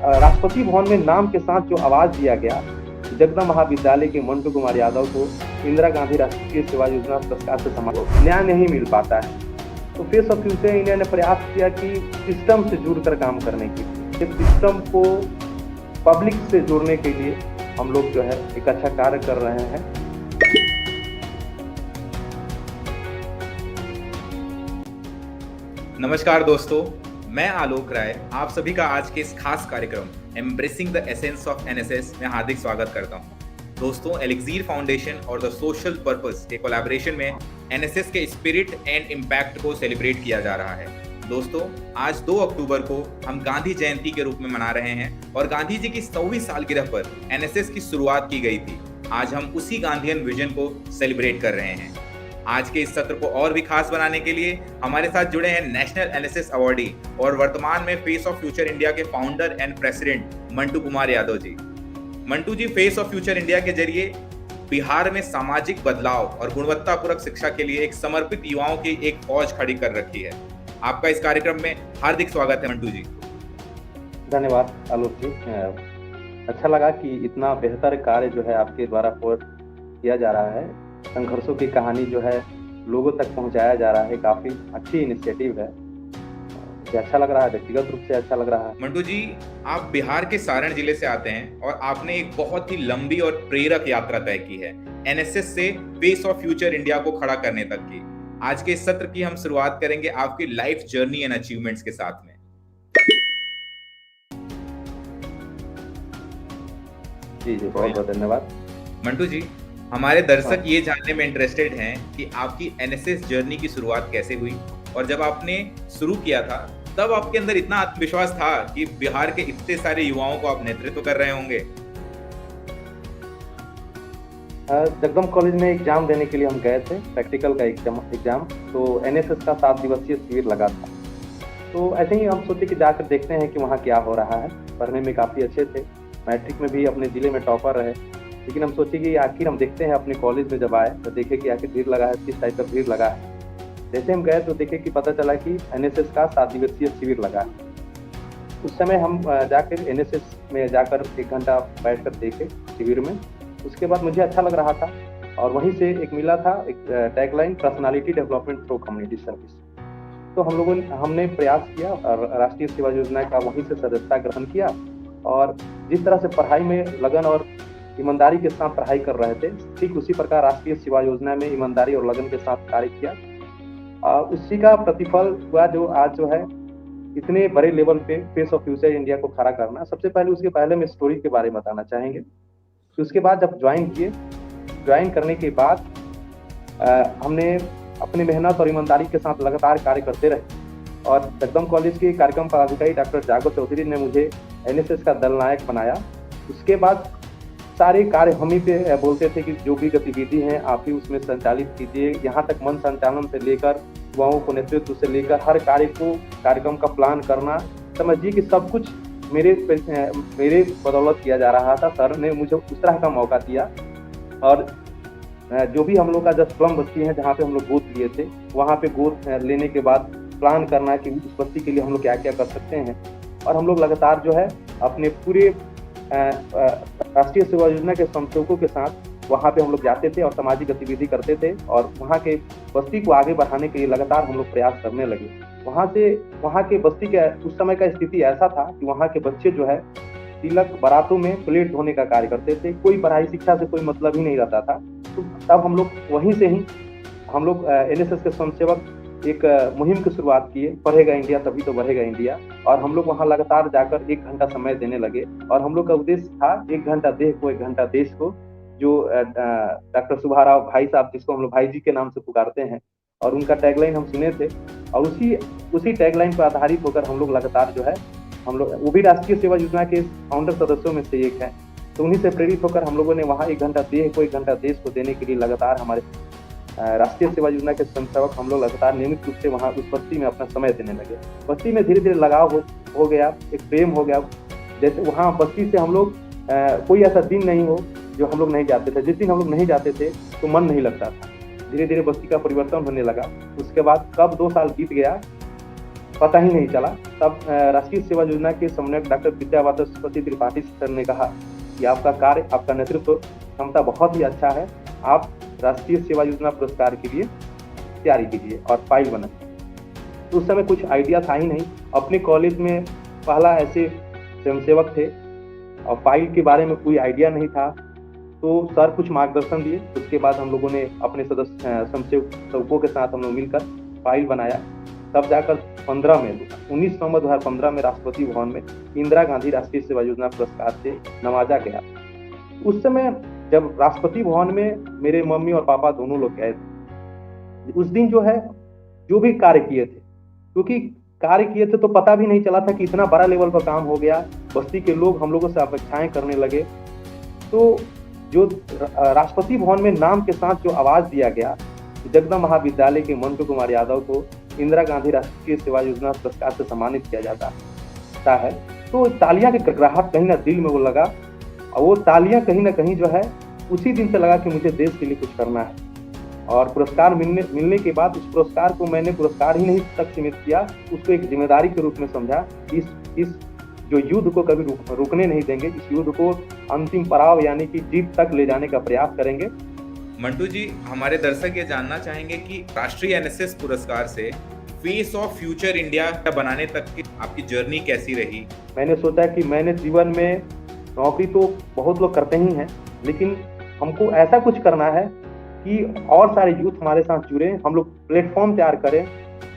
राष्ट्रपति भवन में नाम के साथ जो आवाज दिया गया, जगदम महाविद्यालय के मंटू कुमार यादव को इंदिरा गांधी राष्ट्रीय सेवा योजना पुरस्कार से सम्मानित, न्याय नहीं मिल पाता है। तो फेस ऑफ फ्यूचर इंडिया ने प्रयास किया कि सिस्टम से जुड़कर काम करने की, सिस्टम को पब्लिक से जोड़ने के लिए हम लोग जो है एक अच्छा कार्य कर रहे हैं। नमस्कार दोस्तों, मैं आलोक राय आप सभी का आज के इस खास कार्यक्रम embracing the essence of NSS में हार्दिक स्वागत करता हूं। दोस्तों, एलिक्सीर फाउंडेशन और द सोशल पर्पस के कोलैबोरेशन में एनएसएस के स्पिरिट एंड इम्पैक्ट को सेलिब्रेट किया जा रहा है। दोस्तों, आज 2 अक्टूबर को हम गांधी जयंती के रूप में मना रहे हैं और गांधी जी की 100वीं सालगिरह पर एनएसएस की शुरुआत की गई थी। आज हम उसी गांधीयन विजन को सेलिब्रेट कर रहे हैं। आज के इस सत्र को और भी खास बनाने के लिए हमारे साथ जुड़े हैं नेशनल एनएसएस अवार्डी और वर्तमान में फेस ऑफ फ्यूचर इंडिया के founder and president Mantu Kumar Yadav ji. Mantu ji, Face of Future India के जरिए बिहार में सामाजिक बदलाव और गुणवत्तापूर्वक शिक्षा के लिए एक समर्पित युवाओं की एक फौज खड़ी कर रखी है। आपका इस कार्यक्रम में हार्दिक स्वागत है मंटू जी। धन्यवाद आलोक जी। अच्छा लगा कि इतना बेहतर कार्य जो है आपके द्वारा किया जा रहा है। संघर्षों की कहानी जो है लोगों तक पहुंचाया जा रहा है। काफी अच्छी इनिशिएटिव है। मुझे अच्छा लग रहा है, व्यक्तिगत रूप से अच्छा लग रहा है। मंटू जी, आप बिहार के सारण जिले से आते हैं और आपने एक बहुत ही लंबी और प्रेरक यात्रा तय की है एनएसएस से फेस ऑफ फ्यूचर इंडिया को खड़ा करने तक की। आज के इस सत्र की हम शुरुआत करेंगे आपकी लाइफ जर्नी एंड अचीवमेंट्स के साथ में। जी जी, बहुत बहुत धन्यवाद। मंटू जी, हमारे दर्शक ये जानने में इंटरेस्टेड हैं कि आपकी एनएसएस जर्नी की शुरुआत कैसे हुई और जब आपने शुरू किया था तब आपके अंदर इतना आत्मविश्वास था कि बिहार के इतने सारे युवाओं को आप नेतृत्व कर रहे होंगे। जगदम कॉलेज में एग्जाम देने के लिए हम गए थे, प्रैक्टिकल का एग्जाम। तो एनएसएस का 7 दिवसीय शिविर लगा था। तो ऐसे ही हम सोचे कि जाकर देखते हैं कि वहाँ क्या हो रहा है। पढ़ने में काफ़ी अच्छे थे, मैट्रिक में भी अपने जिले में टॉपर रहे। लेकिन हम सोचे कि आखिर हम देखते हैं अपने कॉलेज में जब आए तो देखे कि आखिर भीड़ लगा है, किस टाइप का भीड़ लगा है। जैसे हम गए तो देखे कि पता चला कि एनएसएस का 7 दिवसीय शिविर लगा है। उस समय हम जाकर एनएसएस में जाकर 1 घंटा बैठकर देखे शिविर में। उसके बाद मुझे अच्छा लग रहा था और वहीं से एक मिला था एक tagline, personality development through community service. तो हमने प्रयास किया और राष्ट्रीय सेवा योजना का वहीं से सदस्यता ग्रहण किया। और जिस तरह से पढ़ाई में लगन और ईमानदारी के साथ पढ़ाई कर रहे थे, ठीक उसी प्रकार राष्ट्रीय सेवा योजना में ईमानदारी और लगन के साथ कार्य किया। उसी का प्रतिफल हुआ जो आज जो है इतने बड़े लेवल पे फेस ऑफ फ्यूचर इंडिया को खड़ा करना। सबसे पहले उसके पहले मैं स्टोरी के बारे में बताना चाहेंगे। तो उसके बाद जब ज्वाइन करने के बाद हमने अपनी मेहनत और ईमानदारी के साथ लगातार कार्य करते रहे। और जगदम कॉलेज के कार्यक्रम पदाधिकारी डॉक्टर जागो चौधरी ने मुझे एनएसएस का दल नायक बनाया। उसके बाद सारे कार्य हम ही पे बोलते थे कि जो भी गतिविधि हैं आप ही उसमें संचालित कीजिए। यहाँ तक मन संचालन से लेकर युवाओं को नेतृत्व से लेकर हर कार्यक्रम का प्लान करना, समझिए कि सब कुछ मेरे बदौलत किया जा रहा था। सर ने मुझे उस तरह का मौका दिया। और जो भी हम लोग का 10 स्लम बस्ती है जहाँ पे हम लोग गोद लिए थे, वहाँ पे गोद लेने के बाद प्लान करना कि उस बस्ती के लिए हम लोग क्या क्या कर सकते हैं। और हम लोग लगातार जो है अपने पूरे राष्ट्रीय सेवा योजना के स्वयंसेवकों के साथ वहाँ पे हम लोग जाते थे और सामाजिक गतिविधि करते थे। और वहाँ के बस्ती को आगे बढ़ाने के लिए लगातार हम लोग प्रयास करने लगे। वहाँ के बस्ती का उस समय का स्थिति ऐसा था कि वहाँ के बच्चे जो है तिलक बारातों में प्लेट धोने का कार्य करते थे। कोई पढ़ाई शिक्षा से कोई मतलब ही नहीं रहता था। तो तब हम लोग वहीं से ही हम लोग एनएसएस के स्वयंसेवक एक मुहिम की शुरुआत किए, पढ़ेगा इंडिया तभी तो बढ़ेगा इंडिया। और हम लोग वहाँ लगातार जाकर 1 घंटा समय देने लगे और हम लोग का उद्देश्य था 1 घंटा देह को 1 घंटा देश को, जो डॉक्टर सुब्बाराव भाई साहब, जिसको हम लोग भाई जी के नाम से पुकारते हैं, और उनका टैगलाइन हम सुने थे और उसी टैगलाइन पर आधारित होकर हम लोग लगातार जो है, हम लोग वो भी राष्ट्रीय सेवा योजना के फाउंडर सदस्यों में से एक है, तो उन्हीं से प्रेरित होकर हम लोगों ने वहाँ 1 घंटा देह को 1 घंटा देश को देने के लिए लगातार हमारे राष्ट्रीय सेवा योजना के स्वयंसेवक हम लोग लगातार नियमित रूप से वहाँ उस बस्ती में अपना समय देने लगे। बस्ती में धीरे धीरे लगाव हो गया, एक प्रेम हो गया। जैसे वहाँ बस्ती से हम लोग कोई ऐसा दिन नहीं हो जो हम लोग नहीं जाते थे। जिस दिन हम लोग नहीं जाते थे तो मन नहीं लगता था। धीरे धीरे बस्ती का परिवर्तन होने लगा। उसके बाद कब 2 साल बीत गया पता ही नहीं चला। तब राष्ट्रीय सेवा योजना के समन्वयक डॉक्टर विद्यावाचस्पति त्रिपाठी सर ने कहा कि आपका कार्य, आपका नेतृत्व क्षमता बहुत ही अच्छा है, आप राष्ट्रीय सेवा योजना पुरस्कार के लिए तैयारी कीजिए और फाइल बनाइए। तो उस समय कुछ आइडिया था ही नहीं। अपने कॉलेज में पहला ऐसे स्वयंसेवक थे और फाइल के बारे में कोई आइडिया नहीं था, तो सर कुछ मार्गदर्शन दिए। उसके बाद हम लोगों ने अपने स्वयंसेवकों के साथ हम लोग मिलकर फाइल बनाया। तब जाकर 19 नवंबर 2015 में राष्ट्रपति भवन में इंदिरा गांधी राष्ट्रीय सेवा योजना पुरस्कार से नवाजा गया। उस समय जब राष्ट्रपति भवन में मेरे मम्मी और पापा दोनों लोग गए थे, उस दिन जो है जो भी कार्य किए थे, क्योंकि कार्य किए थे तो पता भी नहीं चला था कि इतना बड़ा लेवल पर काम हो गया। बस्ती के लोग हम लोगों से अपेक्षाएं करने लगे। तो जो राष्ट्रपति भवन में नाम के साथ जो आवाज दिया गया, जगदम महाविद्यालय के मंटू कुमार यादव को इंदिरा गांधी राष्ट्रीय सेवा योजना पुरस्कार से सम्मानित किया जाता है, तो तालियां की कड़कड़ाहट कहीं ना दिल में वो लगा। और वो तालियां कहीं ना कहीं जो है उसी दिन से लगा कि मुझे देश के लिए कुछ करना है। और पुरस्कार मिलने के बाद उस पुरस्कार को मैंने पुरस्कार ही नहीं तक सीमित किया, उसको एक जिम्मेदारी के रूप में समझा। इस जो युद्ध को कभी रुकने नहीं देंगे, इस युद्ध को अंतिम पड़ाव यानी कि जीत तक ले जाने का प्रयास करेंगे। मंटू जी, हमारे दर्शक ये जानना चाहेंगे कि राष्ट्रीय एनएसएस पुरस्कार से फेस ऑफ फ्यूचर इंडिया बनाने तक की आपकी जर्नी कैसी रही? मैंने सोचा कि मैंने जीवन में नौकरी तो बहुत लोग करते ही हैं, लेकिन हमको ऐसा कुछ करना है कि और सारे यूथ हमारे साथ जुड़े, हम लोग प्लेटफॉर्म तैयार करें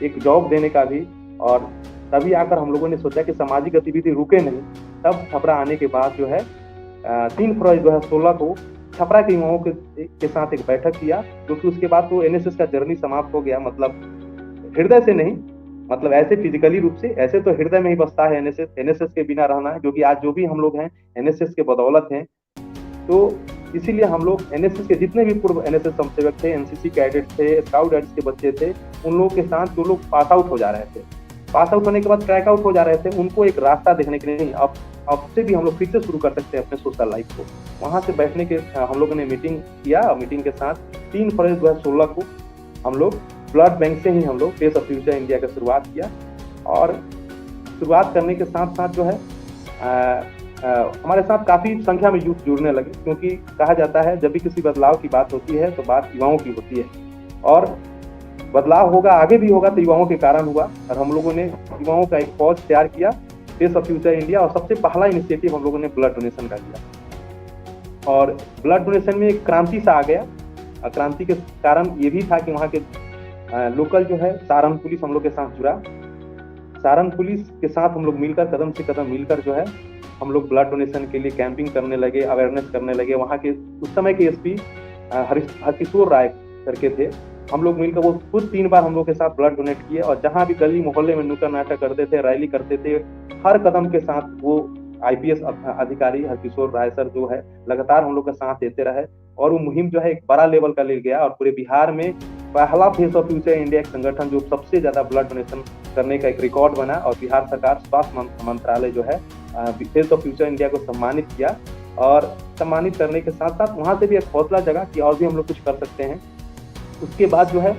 एक जॉब देने का भी। और तभी आकर हम लोगों ने सोचा कि सामाजिक गतिविधि रुके नहीं। तब छपरा आने के बाद जो है 3 फरवरी 2016 को छपरा के युवाओं के साथ एक बैठक किया, क्योंकि उसके बाद तो एनएसएस का जर्नी समाप्त हो गया। मतलब हृदय से नहीं, मतलब ऐसे फिजिकली रूप से, ऐसे तो हृदय में ही बसता है एनएसएस के बिना रहना है, क्योंकि आज जो भी हम लोग हैं एनएसएस के बदौलत हैं। तो इसीलिए हम लोग एनएसएस के जितने भी पूर्व एनएसएस स्वयंसेवक थे, एनसीसी कैडेट थे, स्काउट गाइड्स के बच्चे थे, उन लोगों के साथ जो लोग पास आउट हो जा रहे थे, पास आउट होने के बाद ट्रैक आउट हो जा रहे थे, उनको एक रास्ता देखने के लिए नहीं, अब से भी हम लोग फिर से शुरू कर सकते हैं अपने सोशल लाइफ को। वहाँ से बैठने के हम लोगों ने मीटिंग किया और मीटिंग के साथ 3 फरवरी 2016 को हम लोग ब्लड बैंक से ही हम लोग फेस ऑफ फ्यूचर इंडिया का शुरुआत किया। और शुरुआत करने के साथ साथ जो है हमारे साथ काफ़ी संख्या में यूथ जुड़ने लगे, क्योंकि कहा जाता है जब भी किसी बदलाव की बात होती है तो बात युवाओं की होती है, और बदलाव होगा, आगे भी होगा तो युवाओं के कारण हुआ। और हम लोगों ने युवाओं का एक फौज तैयार किया, फेस ऑफ फ्यूचर इंडिया, और सबसे पहला इनिशिएटिव हम लोगों ने ब्लड डोनेशन का किया। और ब्लड डोनेशन में एक क्रांति सा आ गया। क्रांति के कारण ये भी था कि वहाँ के लोकल जो है सारण पुलिस हम लोग के साथ जुड़ा। सारण पुलिस के साथ हम लोग मिलकर, कदम से कदम मिलकर जो है हम लोग ब्लड डोनेशन के लिए कैंपिंग करने लगे, अवेयरनेस करने लगे। वहाँ के उस समय के एसपी हरकिशोर राय करके थे, हम लोग मिलकर वो खुद 3 बार हम लोग के साथ ब्लड डोनेट किए। और जहाँ भी गली मोहल्ले में नुक्कड़ नाटक करते थे, रैली करते थे, हर कदम के साथ वो आईपीएस अधिकारी हरकिशोर राय सर जो है लगातार हम लोग का साथ देते रहे। और वो मुहिम जो है एक बड़ा लेवल का ले गया, और पूरे बिहार में पहला फेस ऑफ फ्यूचर इंडिया एक संगठन जो सबसे ज्यादा ब्लड डोनेशन करने का एक रिकॉर्ड बना। और बिहार सरकार स्वास्थ्य मंत्रालय जो है फेस ऑफ फ्यूचर इंडिया को सम्मानित किया। और सम्मानित करने के साथ साथ वहाँ से भी एक हौसला जगा कि और भी हम लोग कुछ कर सकते हैं। उसके बाद जो है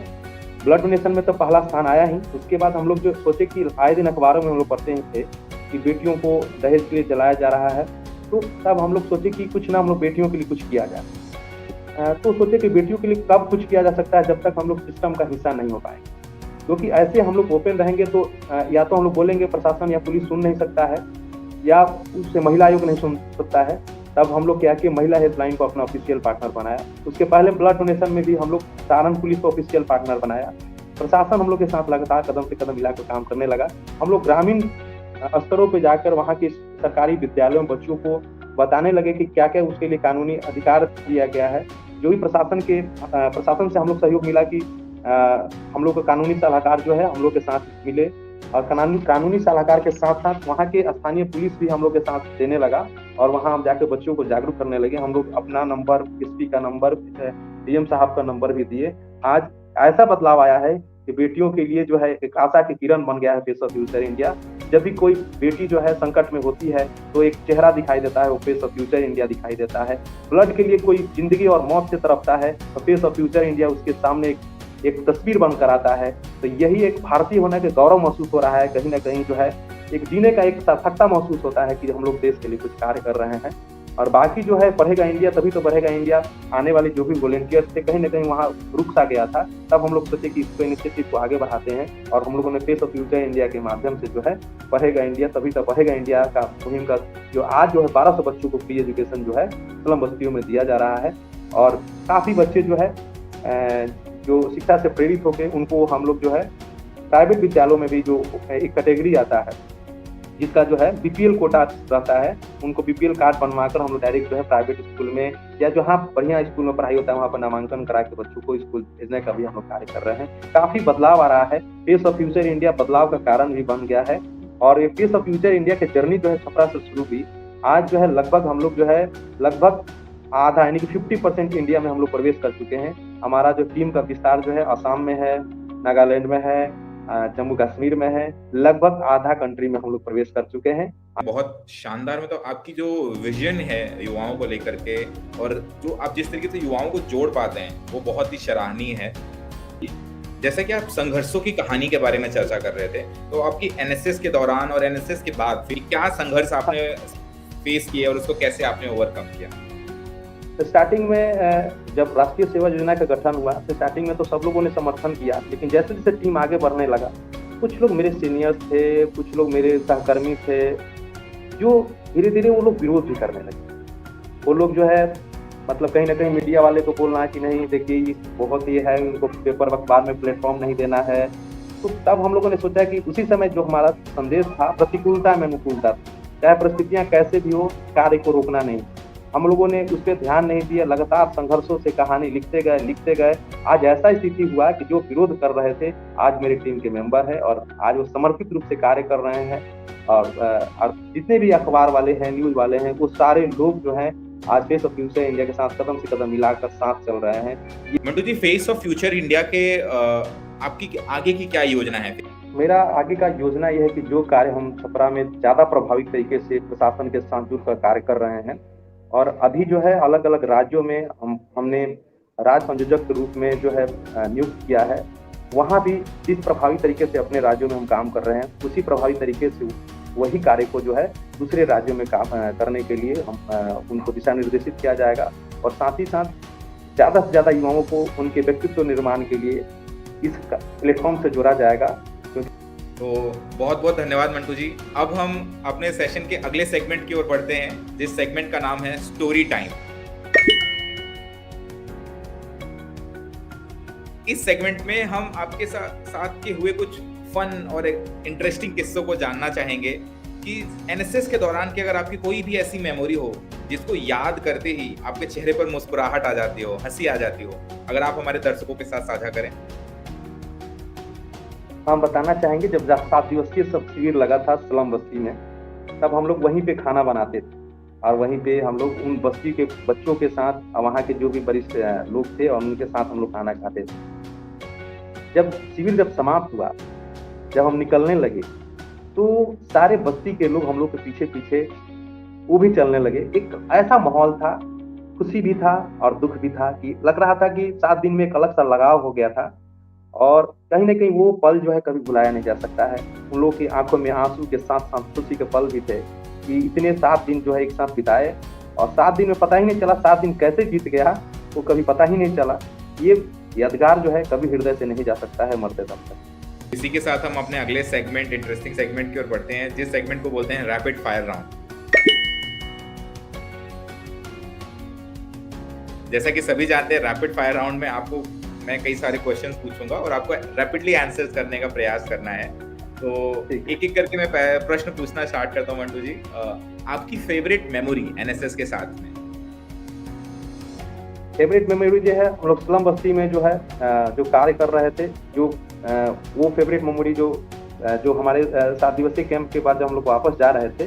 ब्लड डोनेशन में तो पहला स्थान आया ही। उसके बाद हम लोग जो सोचे कि आए दिन अखबारों में हम लोग पढ़ते थे कि बेटियों को दहेज के लिए जलाया जा रहा है, तो तब हम लोग सोचे कि कुछ ना हम लोग बेटियों के लिए कुछ किया जाए। तो सोचे कि बेटियों के लिए कब कुछ किया जा सकता है, जब तक हम लोग सिस्टम का हिस्सा नहीं हो पाएंगे। क्योंकि ऐसे हम लोग ओपन रहेंगे तो या तो हम लोग बोलेंगे प्रशासन या पुलिस सुन नहीं सकता है, या उससे महिला आयोग नहीं सुन सकता है। तब हम लोग क्या किए, महिला हेल्पलाइन को अपना ऑफिशियल पार्टनर बनाया। उसके पहले ब्लड डोनेशन में भी हम लोग सारण पुलिस को ऑफिशियल पार्टनर बनाया। प्रशासन हम लोग के साथ लगातार कदम से कदम मिलाकर काम करने लगा। हम लोग ग्रामीण स्तरों पे जाकर वहाँ के सरकारी विद्यालयों में बच्चों को बताने लगे कि क्या-क्या उसके लिए कानूनी अधिकार दिया गया है। जो भी प्रशासन से हम लोग सहयोग मिला कि हम लोग का कानूनी सलाहकार जो है हम लोग के साथ मिले और कानूनी सलाहकार के साथ-साथ वहाँ के स्थानीय पुलिस भी हम लोग के साथ देने लगा और वहाँ हम जाके बच्चों को जागरूक करने लगे। हम लोग अपना नंबर, एसपी का नंबर, डीएम साहब का नंबर भी दिए। आज ऐसा बदलाव आया है कि बेटियों के लिए जो है एक आशा की किरण बन गया है फेस ऑफ फ्यूचर इंडिया। जब भी कोई बेटी जो है संकट में होती है तो एक चेहरा दिखाई देता है, वो फेस ऑफ फ्यूचर इंडिया दिखाई देता है। ब्लड के लिए कोई जिंदगी और मौत से तड़पता है तो फेस ऑफ फ्यूचर इंडिया उसके सामने एक तस्वीर बनकर आता है। तो यही एक भारतीय होने के गौरव महसूस हो रहा है। कहीं न कहीं जो है एक जीने का एक सार्थकता महसूस होता है कि हम लोग देश के लिए कुछ कार्य कर रहे हैं। और बाकी जो है बढ़ेगा इंडिया, तभी तो बढ़ेगा इंडिया। आने वाले जो भी वॉलंटियर्स थे कहीं न कहीं वहाँ रुक सा गया था। तब हम लोग सोचे कि इसको इनिशिएटिव को आगे बढ़ाते हैं और हम लोगों ने फेस ऑफ फ्यूचर इंडिया के माध्यम से जो है बढ़ेगा इंडिया, तभी तो बढ़ेगा इंडिया का मुहिम का जो आज जो है 1200 बच्चों को फ्री एजुकेशन जो है स्लम बस्तियों में दिया जा रहा है। और काफ़ी बच्चे जो है जो शिक्षा से प्रेरित होकर उनको हम लोग जो है प्राइवेट विद्यालयों में भी जो एक कैटेगरी आता है जिसका जो है बीपीएल कोटा रहता है, उनको बीपीएल कार्ड बनवाकर हम लोग डायरेक्ट जो है प्राइवेट स्कूल में या जहाँ बढ़िया स्कूल में पढ़ाई होता है वहाँ पर नामांकन करा के बच्चों को स्कूल भेजने का भी हम लोग कार्य कर रहे हैं। काफी बदलाव आ रहा है। फेस ऑफ फ्यूचर इंडिया बदलाव का कारण भी बन गया है और ये फेस ऑफ फ्यूचर इंडिया की जर्नी जो है छपरा से शुरू हुई, आज जो है लगभग हम लोग जो है लगभग आधा यानी कि 50% इंडिया में हम लोग प्रवेश कर चुके हैं। हमारा जो टीम का विस्तार जो है असम में है, नागालैंड में है, जम्मू कश्मीर में है, लगभग आधा कंट्री में हम लोग प्रवेश कर चुके हैं। बहुत शानदार, मतलब आपकी जो विजन है युवाओं को लेकर के और जो आप जिस तरीके से युवाओं को जोड़ पाते हैं वो बहुत ही सराहनीय है। जैसा कि आप संघर्षों की कहानी के बारे में चर्चा कर रहे थे, तो आपकी एनएसएस के दौरान और एनएसएस के बाद फिर क्या संघर्ष आपने फेस किए और उसको कैसे आपने ओवरकम किया? स्टार्टिंग में जब राष्ट्रीय सेवा योजना का गठन हुआ तो स्टार्टिंग में तो सब लोगों ने समर्थन किया, लेकिन जैसे जैसे टीम आगे बढ़ने लगा कुछ लोग मेरे सीनियर्स थे, कुछ लोग मेरे सहकर्मी थे, जो धीरे धीरे वो लोग विरोध भी करने लगे। वो लोग जो है मतलब कहीं ना कहीं मीडिया वाले को बोलना है कि नहीं देखिए ये बहुत ये है, उनको पेपर अखबार में प्लेटफॉर्म नहीं देना है। तो तब हम लोगों ने सोचा कि उसी समय जो हमारा संदेश था प्रतिकूलता में अनुकूलता, चाहे परिस्थितियाँ कैसे भी हो कार्य को रोकना नहीं। हम लोगों ने उस पर ध्यान नहीं दिया, लगातार संघर्षों से कहानी लिखते गए। आज ऐसा स्थिति हुआ कि जो विरोध कर रहे थे आज मेरी टीम के मेंबर है और आज वो समर्पित रूप से कार्य कर रहे हैं। और जितने भी अखबार वाले हैं, न्यूज वाले हैं, वो सारे लोग जो हैं आज फेस ऑफ फ्यूचर इंडिया के साथ कदम से कदम मिलाकर साथ चल रहे हैं। Mantu ji, Face of Future India के आपकी आगे की क्या योजना है? मेरा आगे का योजना यह है कि जो कार्य हम छपरा में ज्यादा प्रभावी तरीके से प्रशासन के साथ जुड़कर कार्य कर रहे हैं और अभी जो है अलग अलग राज्यों में हमने राज्य संयोजक के रूप में जो है नियुक्त किया है, वहाँ भी जिस प्रभावी तरीके से अपने राज्यों में हम काम कर रहे हैं उसी प्रभावी तरीके से वही कार्य को जो है दूसरे राज्यों में काम करने के लिए हम उनको दिशा निर्देशित किया जाएगा और साथ ही साथ ज़्यादा से ज़्यादा युवाओं को उनके व्यक्तित्व निर्माण के लिए इस प्लेटफॉर्म से जोड़ा जाएगा। तो बहुत बहुत धन्यवाद मंटू जी। अब हम अपने सेशन के अगले सेगमेंट की ओर बढ़ते हैं, जिस सेगमेंट का नाम है स्टोरी टाइम। इस सेगमेंट में हम आपके साथ के हुए कुछ फन और इंटरेस्टिंग किस्सों को जानना चाहेंगे कि एनएसएस के दौरान की अगर आपकी कोई भी ऐसी मेमोरी हो जिसको याद करते ही आपके चेहरे पर मुस्कुराहट आ जाती हो, हंसी आ जाती हो, अगर आप हमारे दर्शकों के साथ साझा करें। हम बताना चाहेंगे जब 7 दिवसीय सब शिविर लगा था स्लम बस्ती में, तब हम लोग वहीं पे खाना बनाते थे और वहीं पे हम लोग उन बस्ती के बच्चों के साथ वहाँ के जो भी वरिष्ठ लोग थे और उनके साथ हम लोग खाना खाते थे। जब शिविर समाप्त हुआ, जब हम निकलने लगे तो सारे बस्ती के लोग हम लोग के पीछे पीछे वो भी चलने लगे। एक ऐसा माहौल था, खुशी भी था और दुख भी था कि लग रहा था कि 7 दिन में एक अलग सा लगाव हो गया था और कहीं ना कहीं वो पल जो है कभी भुलाया नहीं जा सकता है। उन लोगों की आंखों में आंसू के साथ साथ खुशी के पल भी थे कि इतने 7 दिन जो है एक साथ बिताए और 7 दिन में पता ही नहीं चला 7 दिन कैसे बीत गया वो कभी पता ही नहीं चला। ये यादगार जो है कभी हृदय से नहीं जा सकता है मरते दम तक। इसी के साथ हम अपने अगले सेगमेंट, इंटरेस्टिंग सेगमेंट की ओर बढ़ते हैं, जिस सेगमेंट को बोलते हैं रैपिड फायर राउंड। जैसा कि सभी जानते हैं, रैपिड फायर राउंड में आपको मैं कई सारे क्वेश्चंस पूछूंगा और आपको रैपिडली आंसर्स करने का प्रयास करना है। तो ठीक है। एक एक करके मैं प्रश्न पूछना स्टार्ट करता हूँ मंटू जी। आपकी फेवरेट मेमोरी एनएसएस के साथ में? फेवरेट मेमोरी जो है, हम लोग स्लम बस्ती में जो है जो कार्य कर रहे थे, जो वो फेवरेट मेमोरी जो हमारे 7 दिवसीय कैंप के बाद जब हम लोग वापस जा रहे थे,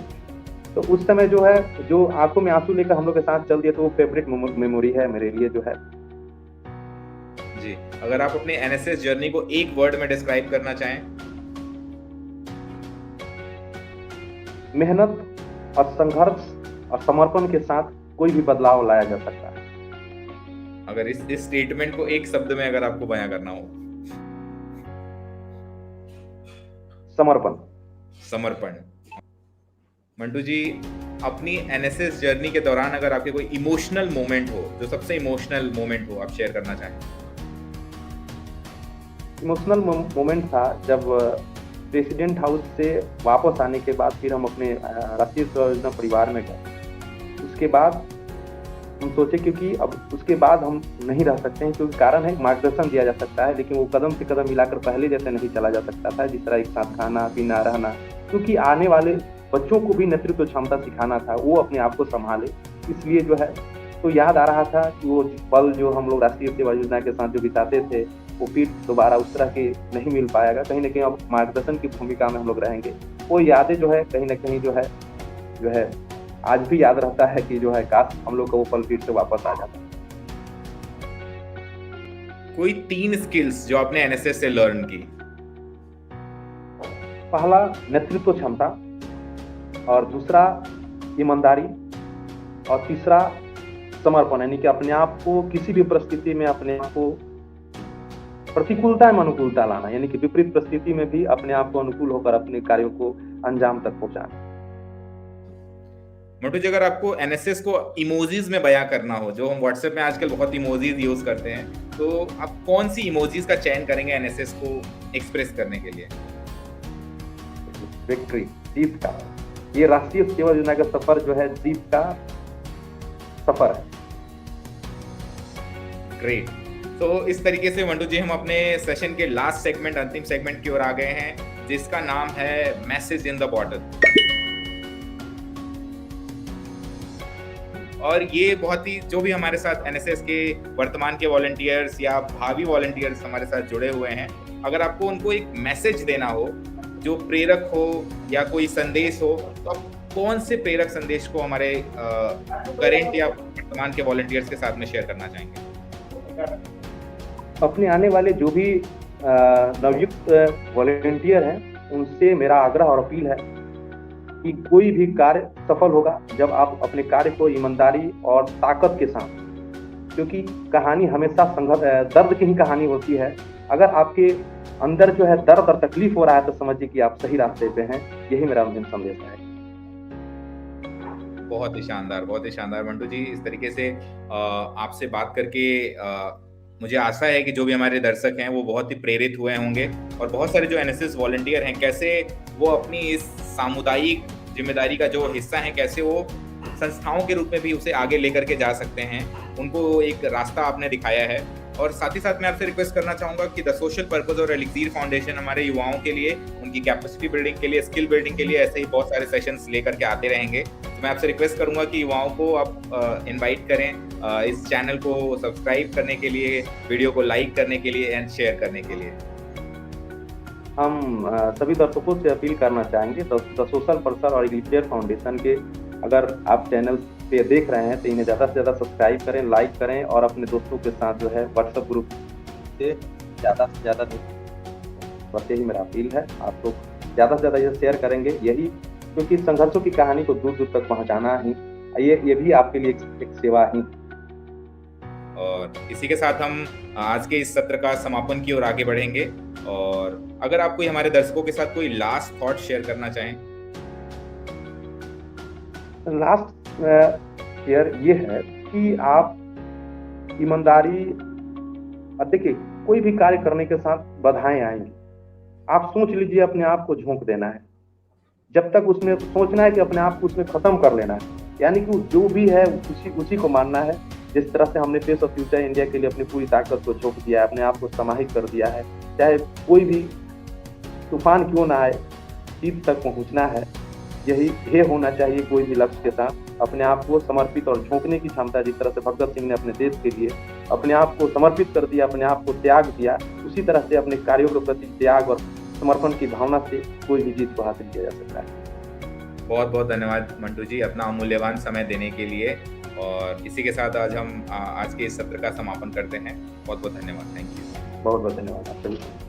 तो उस समय जो है, जो आंखों में आंसू लेकर हम लोग के साथ चल दिए, तो वो फेवरेट मेमोरी है मेरे लिए जो है। जी, अगर आप अपने एनएसएस जर्नी को एक वर्ड में डिस्क्राइब करना चाहें? मेहनत और संघर्ष और समर्पण के साथ कोई भी बदलाव लाया जा सकता है। अगर इस स्टेटमेंट को एक शब्द में अगर आपको बयां करना हो? समर्पण। समर्पण। मंटू जी, अपनी एनएसएस जर्नी के दौरान अगर आपके कोई इमोशनल मोमेंट हो, जो सबसे इमोशनल मोमेंट हो, आप शेयर करना चाहें? इमोशनल मोमेंट था जब प्रेसिडेंट हाउस से वापस आने के बाद फिर हम अपने राष्ट्रीय सेवा योजना परिवार में गए। उसके बाद हम सोचे, क्योंकि अब उसके बाद हम नहीं रह सकते हैं, क्योंकि कारण है मार्गदर्शन दिया जा सकता है, लेकिन वो कदम से कदम मिलाकर पहले जैसे नहीं चला जा सकता था, जिस तरह एक साथ खाना पीना रहना, क्योंकि आने वाले बच्चों को भी नेतृत्व क्षमता सिखाना था, वो अपने आप को संभाले। इसलिए जो है, तो याद आ रहा था कि वो पल जो हम लोग राष्ट्रीय सेवा योजना के साथ जो बिताते थे, वो फिर दोबारा उस तरह के नहीं मिल पाएगा। कहीं ना कहीं अब मार्गदर्शन की भूमिका में हम लोग रहेंगे। वो यादें जो है कहीं ना कहीं जो है आज भी याद रहता है कि जो है काश हम लोग का वो पल फिर से वापस आ जाता। कोई 3 स्किल्स जो आपने एनएसएस से लर्न की? पहला नेतृत्व क्षमता, और दूसरा ईमानदारी, और तीसरा समर्पण, यानी कि अपने आप को किसी भी परिस्थिति में अपने आप को प्रतिकूलता में अनुकूलता लाना, यानी कि विपरीत परिस्थिति में भी अपने आप को अनुकूल होकर अपने कार्यों को अंजाम तक पहुंचाना। मंटू जी, अगर आपको एनएसएस को इमोजीज में बयां करना हो, जो हम व्हाट्सएप में आजकल बहुत इमोजीज यूज करते हैं, तो आप कौन सी इमोजीज का चयन करेंगे एनएसएस को एक्सप्रेस करने के लिए? विक्ट्री, जीत का। ये राष्ट्रीय सेवा योजना का सफर जो है जीत का सफर है। ग्रेट। तो इस तरीके से मंटू जी हम अपने सेशन के लास्ट सेगमेंट, अंतिम सेगमेंट की ओर आ गए हैं, जिसका नाम है मैसेज इन द बॉटल। और ये बहुत ही, जो भी हमारे साथ एनएसएस के वर्तमान के वॉलंटियर्स या भावी वॉलंटियर्स हमारे साथ जुड़े हुए हैं, अगर आपको उनको एक मैसेज देना हो जो प्रेरक हो या कोई संदेश हो, तो आप कौन से प्रेरक संदेश को हमारे करेंट या वर्तमान के वॉलंटियर्स के साथ में शेयर करना चाहेंगे? अपने आने वाले जो भी नवयुक्त वॉलंटियर हैं, उनसे मेरा आग्रह और अपील है कि कोई भी कार्य सफल होगा जब आप अपने कार्य को ईमानदारी और ताकत के साथ, क्योंकि कहानी हमेशा संघर्ष दर्द की ही कहानी होती है। अगर आपके अंदर जो है दर्द और तकलीफ हो रहा है, तो समझिए कि आप सही रास्ते पे हैं। यही मेरा अंतिम संदेश है। बहुत ही शानदार मंटू जी। इस तरीके से आपसे बात करके मुझे आशा है कि जो भी हमारे दर्शक हैं वो बहुत ही प्रेरित हुए होंगे, और बहुत सारे जो एनएसएस वॉलंटियर हैं, कैसे वो अपनी इस सामुदायिक जिम्मेदारी का जो हिस्सा है, कैसे वो संस्थाओं के रूप में भी उसे आगे लेकर के जा सकते हैं, उनको एक रास्ता आपने दिखाया है। और साथ ही साथ मैं आपसे रिक्वेस्ट करना चाहूँगा कि द सोशल पर्पस और एलिक्सीर फाउंडेशन हमारे युवाओं के लिए, उनकी कैपेसिटी बिल्डिंग के लिए, स्किल बिल्डिंग के लिए ऐसे ही बहुत सारे सेशंस लेकर के आते रहेंगे। तो मैं आपसे रिक्वेस्ट करूँगा कि युवाओं को आप इनवाइट करें इस चैनल को सब्सक्राइब करने के लिए, वीडियो को लाइक करने के लिए एंड शेयर करने के लिए। हम सभी दर्शकों से अपील करना चाहेंगे, द सोशल पर्पस और एलिक्सीर फाउंडेशन के अगर आप चैनल पे देख रहे हैं तो इन्हें ज़्यादा से ज़्यादा सब्सक्राइब करें, लाइक करें, और अपने दोस्तों के साथ जो है व्हाट्सएप ग्रुप से ज़्यादा बस यही मेरा अपील है। आप लोग ज़्यादा से ज़्यादा ये शेयर करेंगे, यही, क्योंकि संघर्षों की कहानी को दूर दूर तक पहुंचाना ही ये भी आपके लिए एक सेवा ही। और इसी के साथ हम आज के इस सत्र का समापन की ओर आगे बढ़ेंगे, और अगर आप कोई हमारे दर्शकों के साथ कोई लास्ट थॉट शेयर करना चाहें? लास्ट शेयर ये है कि आप ईमानदारी, देखिए कोई भी कार्य करने के साथ बाधाएं आएंगी, आप सोच लीजिए अपने आप को झोंक देना है, जब तक उसमें सोचना है कि अपने आप को उसमें खत्म कर लेना है, यानी कि जो भी है उसी को मानना है, जिस तरह से हमने फेस ऑफ फ्यूचर इंडिया के लिए अपनी पूरी ताकत को झोंक दिया है, अपने आप को समाहित कर दिया है, चाहे कोई भी तूफान क्यों ना आए, जीत तक पहुँचना है, यही ध्येय होना चाहिए कोई भी लक्ष्य के साथ। अपने आप को समर्पित और झोंकने की क्षमता, जिस तरह से भगत सिंह ने अपने देश के लिए अपने आप को समर्पित कर दिया, अपने आप को त्याग दिया, उसी तरह से अपने कार्यों के प्रति त्याग और समर्पण की भावना से कोई भी जीत को हासिल किया जा सकता है। बहुत बहुत धन्यवाद मंटू जी, अपना अमूल्यवान समय देने के लिए। और इसी के साथ आज हम आज के इस सत्र का समापन करते हैं। बहुत बहुत धन्यवाद। Thank you. बहुत बहुत धन्यवाद आप सभी को।